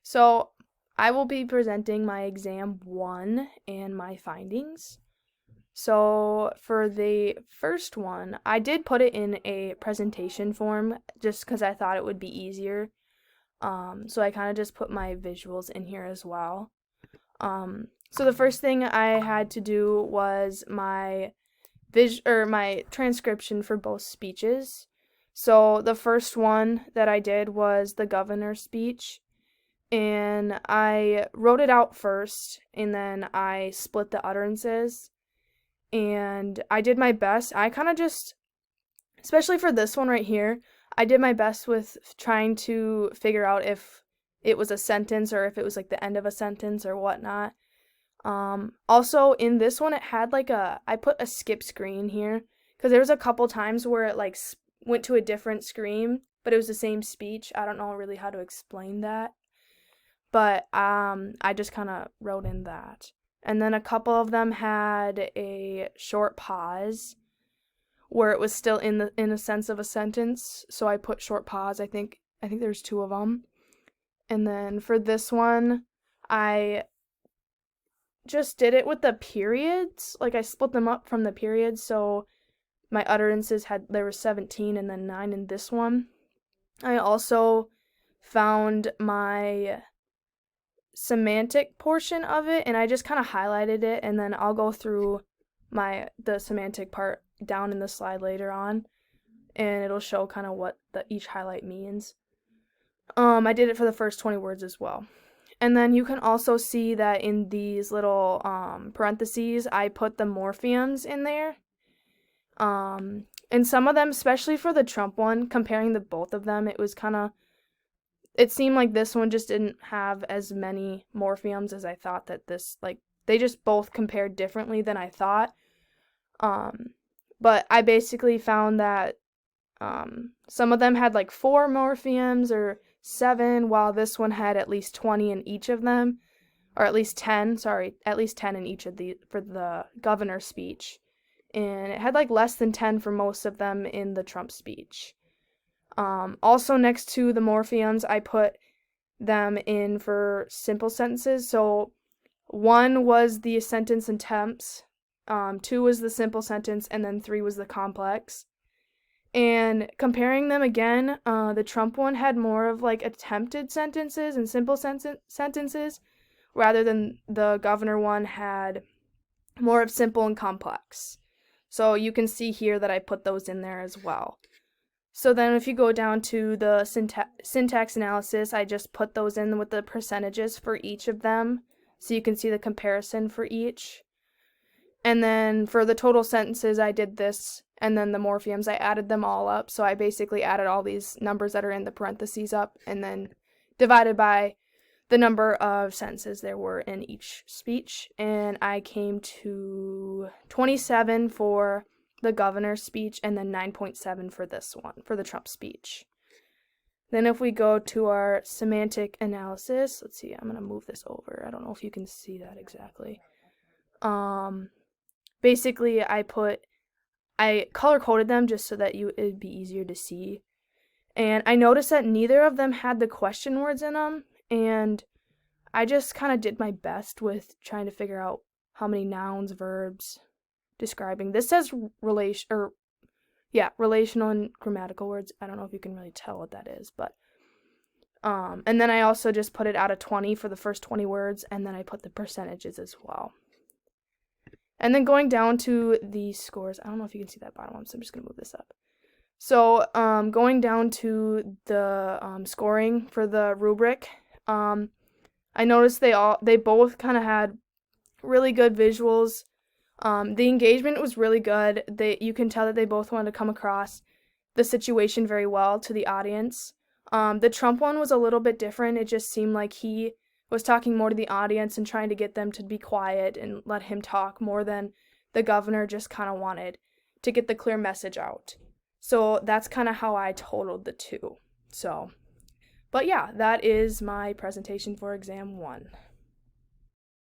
So I will be presenting my exam one and my findings. So for the first one, I did put it in a presentation form just because I thought it would be easier. So I kind of just put my visuals in here as well. So the first thing I had to do was my transcription for both speeches. So the first one that I did was the governor's speech, and I wrote it out first, and then I split the utterances, and I did my best. I kind of just, especially for this one right here, I did my best with trying to figure out if it was a sentence or if it was like the end of a sentence or whatnot. Also in this one, it had I put a skip screen here because there was a couple times where it went to a different screen, but it was the same speech. I don't know really how to explain that. But I just kind of wrote in that. And then a couple of them had a short pause where it was still in a sense of a sentence, so I put short pause. I think there's two of them. And then for this one, I just did it with the periods. Like I split them up from the periods, so my utterances there were 17 and then 9 in this one. I also found my semantic portion of it, and I just kind of highlighted it, and then I'll go through the semantic part down in the slide later on, and it'll show kind of what each highlight means. I did it for the first 20 words as well. And then you can also see that in these little parentheses, I put the morphemes in there. And some of them, especially for the Trump one, comparing the both of them, it seemed like this one just didn't have as many morphemes as I thought that they just both compared differently than I thought. But I basically found that some of them had 4 morphemes or 7, while this one had at least 20 in each of them, or at least 10 in each of for the governor's speech. And it had less than 10 for most of them in the Trump speech. Also next to the morphemes, I put them in for simple sentences. So 1 was the sentence and tense, 2 was the simple sentence, and then 3 was the complex. And comparing them again, the Trump one had more of attempted sentences and simple sentences, rather than the governor one had more of simple and complex. So you can see here that I put those in there as well. So then if you go down to the syntax analysis, I just put those in with the percentages for each of them, so you can see the comparison for each. And then for the total sentences, I did this, and then the morphemes, I added them all up. So I basically added all these numbers that are in the parentheses up, and then divided by the number of sentences there were in each speech. And I came to 27 for the governor's speech, and then 9.7 for this one, for the Trump speech. Then if we go to our semantic analysis, let's see, I'm going to move this over. I don't know if you can see that exactly. Basically, I color-coded them just so that it'd be easier to see. And I noticed that neither of them had the question words in them, and I just kind of did my best with trying to figure out how many nouns, verbs, describing. This says relational and grammatical words. I don't know if you can really tell what that is, but and then I also just put it out of 20 for the first 20 words, and then I put the percentages as well. And then going down to the scores, I don't know if you can see that bottom one, so I'm just going to move this up. So going down to the scoring for the rubric, I noticed they both kind of had really good visuals. The engagement was really good. You can tell that they both wanted to come across the situation very well to the audience. The Trump one was a little bit different. It just seemed like he was talking more to the audience and trying to get them to be quiet and let him talk more than the governor just kind of wanted to get the clear message out. So that's kind of how I totaled the two. But yeah, that is my presentation for exam 1.